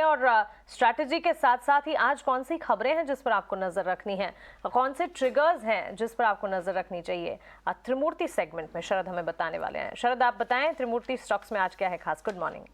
और स्ट्रैटेजी के साथ साथ ही आज कौन सी खबरें हैं जिस पर आपको नजर रखनी है, कौन से ट्रिगर्स हैं जिस पर आपको नजर रखनी चाहिए, त्रिमूर्ति सेगमेंट में शरद हमें बताने वाले हैं। शरद, आप बताएं त्रिमूर्ति स्टॉक्स में आज क्या है खास। Good morning.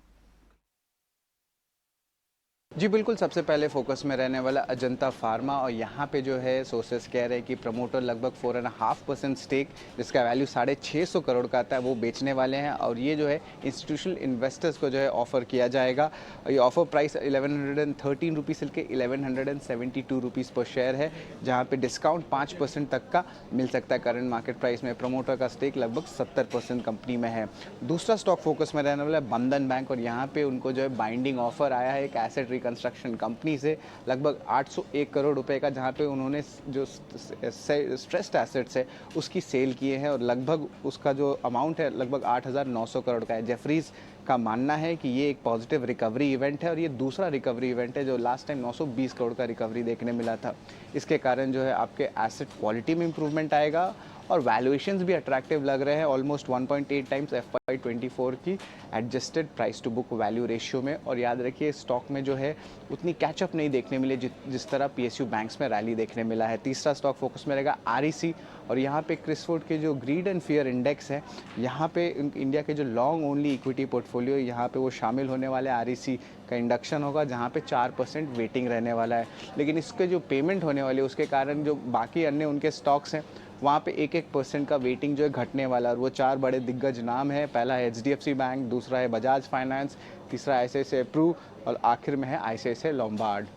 जी बिल्कुल, सबसे पहले फोकस में रहने वाला अजंता फार्मा, और यहाँ पे जो है सोर्सेस कह रहे हैं कि प्रमोटर लगभग 4.5% स्टेक, जिसका वैल्यू 650 करोड़ का आता है, वो बेचने वाले हैं। और ये जो है इंस्टीट्यूशनल इन्वेस्टर्स को जो है ऑफर किया जाएगा। ये ऑफर प्राइस 1113 रुपीज़ से लेकर 1172 रुपीज़ पर शेयर है, जहाँ पे डिस्काउंट 5% तक का मिल सकता है करंट मार्केट प्राइस में। प्रमोटर का स्टेक लगभग 70% कंपनी में है। दूसरा स्टॉक फोकस में रहने वाला है बंधन बैंक, और यहाँ पे उनको जो है बाइंडिंग ऑफर आया है एक एसेट कंस्ट्रक्शन कंपनी से लगभग 801 करोड़ रुपए का, जहां पे उन्होंने जो स्ट्रेस्ड एसेट्स है उसकी सेल किए हैं, और लगभग उसका जो अमाउंट है लगभग 8,900 करोड़ का है। जेफरीज का मानना है कि ये एक पॉजिटिव रिकवरी इवेंट है, और ये दूसरा रिकवरी इवेंट है जो लास्ट टाइम 920 करोड़ का रिकवरी देखने मिला था। इसके कारण जो है आपके एसेट क्वालिटी में इंप्रूवमेंट आएगा, और वैल्यूएशंस भी अट्रैक्टिव लग रहे हैं, ऑलमोस्ट 1.8 टाइम्स FY24 की adjusted price to book value ratio में। और याद रखिए स्टॉक में जो है उतनी कैचअप नहीं देखने मिले जिस तरह PSU बैंक्स में रैली देखने मिला है। तीसरा स्टॉक फोकस में रहेगा REC, और यहाँ पे क्रिसफोर्ड के जो ग्रीड एंड फियर इंडेक्स है, यहाँ पे इंडिया के जो लॉन्ग ओनली इक्विटी पोर्टफोलियो, यहाँ पे वो शामिल होने वाले REC का इंडक्शन होगा, जहाँ पे 4% वेटिंग रहने वाला है। लेकिन इसके जो पेमेंट होने वाली है उसके कारण जो बाकी अन्य उनके स्टॉक्स हैं वहाँ पे 1% का वेटिंग जो है घटने वाला है। और वो 4 बड़े दिग्गज नाम है, पहला है HDFC बैंक, दूसरा है बजाज फाइनेंस, तीसरा ICICI प्रू, और आखिर में है ICICI लोम्बार्ड।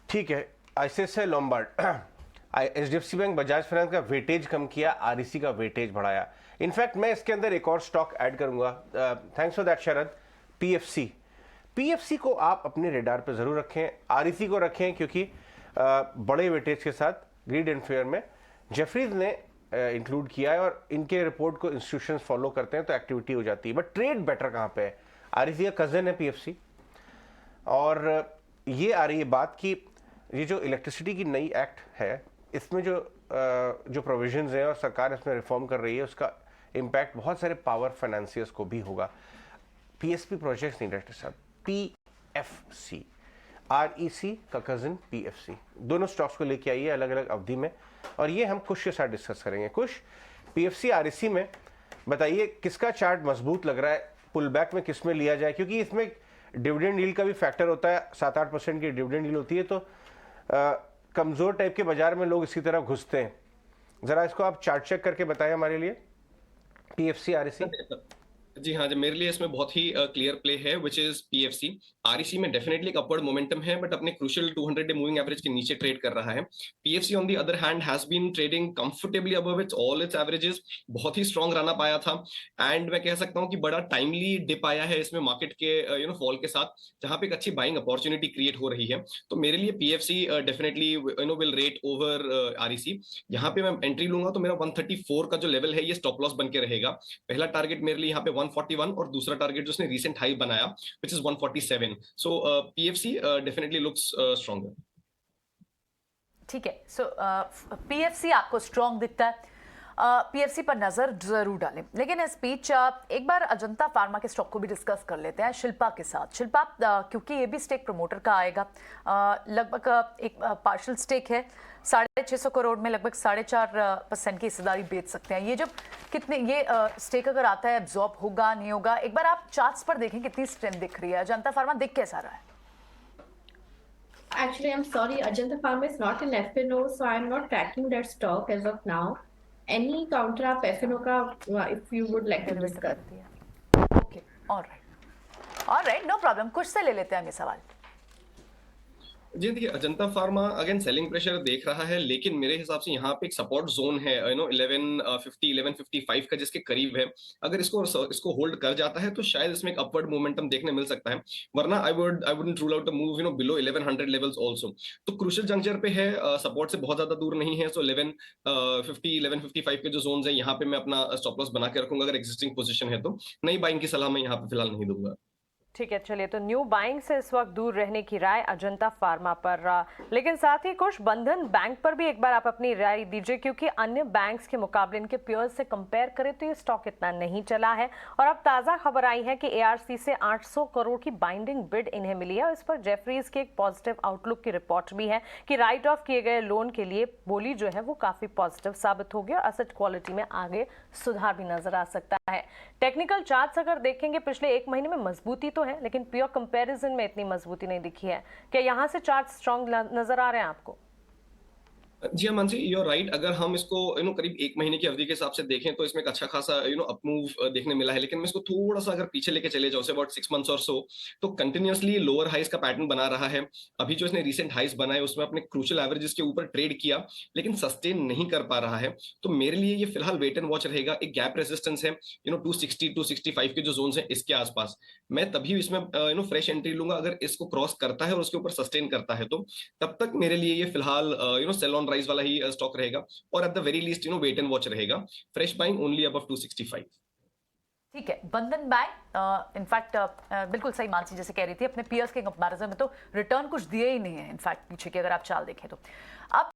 ठीक है, ICICI Lombard, HDFC bank, Bajaj finance का वेटेज कम किया, REC का वेटेज बढ़ाया। इनफैक्ट मैं इसके अंदर एक और स्टॉक ऐड करूंगा, thanks for that Sharad, PFC को आप अपने रेडार पे जरूर रखें, REC को रखें, क्योंकि बड़े वेटेज के साथ ग्रीड एंड फेयर में जेफरीज ने इंक्लूड किया है, और इनके रिपोर्ट को इंस्टीट्यूशंस फॉलो करते हैं तो एक्टिविटी हो जाती है। बट ट्रेड बेटर कहां पे है? REC का कजन है PFC, और ये आ रही है बात कि ये जो इलेक्ट्रिसिटी की नई एक्ट है, इसमें जो प्रोविजंस हैं और सरकार इसमें रिफॉर्म कर रही है, उसका इम्पैक्ट बहुत सारे पावर फाइनेंसियर्स को भी होगा। PSP प्रोजेक्ट्स नहीं, डायरेक्टर साहब, PFC, REC का कजन PFC, दोनों स्टॉक्स को लेके आइए अलग अलग अवधि में, और ये हम कुश के साथ डिस्कस करेंगे। कुश, PFC REC में बताइए किसका चार्ट मजबूत लग रहा है, पुल बैक में किस में लिया जाए, क्योंकि इसमें डिविडेंड यील्ड का भी फैक्टर होता है, 7-8% की डिविडेंड यील्ड होती है, तो कमजोर टाइप के बाजार में लोग इसी तरह घुसते हैं। जरा इसको आप चार्ट चेक करके बताएं हमारे लिए, PFC REC। जी हाँ, जब मेरे लिए इसमें बहुत ही क्लियर प्ले है, विच इज PFC। REC में डेफिनेटली एक अपवर्ड मोमेंटम है, बट अपने क्रूशियल 200 डे मूविंग एवरेज के नीचे ट्रेड कर रहा है। PFC on the other hand has been trading comfortably above its all its averages, बहुत ही स्ट्रॉन्ग रन अप आया था, एंड मैं कह सकता हूँ कि बड़ा टाइमली डिप आया है इसमें मार्केट के फॉल के साथ, जहां पे एक अच्छी बाइंग अपॉर्चुनिटी क्रिएट हो रही है। तो मेरे लिए PFC definitely will rate over REC। यहाँ पे मैं एंट्री लूंगा तो मेरा 134 का जो लेवल है ये स्टॉप लॉस बन के रहेगा। पहला टारगेट मेरे लिए यहाँ पे 141, और दूसरा टारगेट जो उसने रीसेंट हाई बनाया which is 147। So PFC definitely looks stronger. ठीक है, सो PFC आपको स्ट्रॉन्ग दिखता है, PFC पर नजर जरूर डालें। लेकिन इस बीच एक बार अजंता फार्मा के स्टॉक को भी डिस्कस कर लेते हैं शिल्पा के साथ। शिल्पा, क्योंकि ये भी स्टेक प्रमोटर का आएगा, लगभग एक पार्शियल स्टेक है, 650 करोड़ में लगभग 4.5% की हिस्सेदारी बेच सकते हैं। ये जब कितने ये स्टेक अगर आता है, एब्जॉर्ब होगा नहीं होगा, एक बार आप चार्ट्स पर देखें कितनी स्ट्रेंथ दिख रही है। अजंता फार्मा दिख कैसा रहा है? Actually, I'm sorry, Ajanta Pharma is not in FNO, so I'm not tracking that stock as of now. Any counter आप FNO का if you would like to discuss. Okay, all right, no problem. कुछ से ले लेते हैं ये सवाल। जी देखिए, Ajanta pharma again selling pressure देख रहा है, लेकिन मेरे हिसाब से यहाँ पे एक सपोर्ट जोन है 1150 1155 का, जिसके करीब है। अगर इसको होल्ड कर जाता है तो शायद इसमें एक अपवर्ड मोमेंटम देखने मिल सकता है, वरना I wouldn't rule out a move below 1100 levels also. तो क्रूशियल जंक्चर पे है, सपोर्ट से बहुत ज्यादा दूर नहीं है। सो 1150 1155 के जो जोन्स है यहाँ पे मैं अपना स्टॉप लॉस बना के रखूंगा अगर एग्जिस्टिंग पोजीशन है तो। नई बाइंग की सलाह मैं यहाँ पे फिलहाल नहीं दूंगा। ठीक है, चलिए, तो न्यू बाइंग से इस वक्त दूर रहने की राय अजंता फार्मा पर। लेकिन साथ ही कुछ बंधन बैंक पर भी एक बार आप अपनी राय दीजिए, क्योंकि अन्य बैंक्स के मुकाबले इनके पेयर्स से कंपेयर करें तो ये स्टॉक इतना नहीं चला है। और अब ताज़ा खबर आई है कि एआरसी से 800 करोड़ की बाइंडिंग बिड इन्हें मिली है और इस पर जेफरीज की एक पॉजिटिव आउटलुक की रिपोर्ट भी है कि राइट ऑफ किए गए लोन के लिए बोली जो है वो काफ़ी पॉजिटिव साबित होगी और असेट क्वालिटी में आगे सुधार भी नजर आ सकता है। टेक्निकल चार्ट्स अगर देखेंगे पिछले एक महीने में मजबूती तो है, लेकिन प्योर कंपैरिजन में इतनी मजबूती नहीं दिखी है। क्या यहां से चार्ट स्ट्रॉन्ग नजर आ रहे हैं आपको? जी हाँ मानसी, यू आर राइट। अगर हम इसको करीब एक महीने की अवधि के हिसाब से देखें तो इसमें एक अच्छा खासा अप मूव देखने मिला है। लेकिन मैं इसको थोड़ा सा अगर पीछे लेके चले जाऊँ से अबाउट 6 मंथ्स और सो, तो कंटिन्यूअसली लोअर हाइस का पैटर्न बना रहा है। अभी जो इसने रिसेंट हाइस बनाए उसमें अपने क्रूशियल एवरेजेस के ऊपर ट्रेड किया, लेकिन सस्टेन नहीं कर पा रहा है। तो मेरे लिए ये फिलहाल वेट एंड वॉच रहेगा। एक गैप रेजिस्टेंस है 260 265 के जो जोन है इसके आसपास। मैं तभी इसमें फ्रेश एंट्री लूंगा अगर इसको क्रॉस करता है और उसके ऊपर सस्टेन करता है। तो तब तक मेरे लिए ये फिलहाल सेल ऑन राइज वाला ही स्टॉक रहेगा और at the very least wait and watch रहेगा। Fresh buying only above 265। ठीक है, बंधन बैंक इनफैक्ट बिल्कुल सही मानसी जैसे कह रही थी, अपने पीयर्स के कंपैरिजन में तो रिटर्न कुछ दिए ही नहीं है इनफैक्ट पीछे की अगर आप चाल देखें तो। अब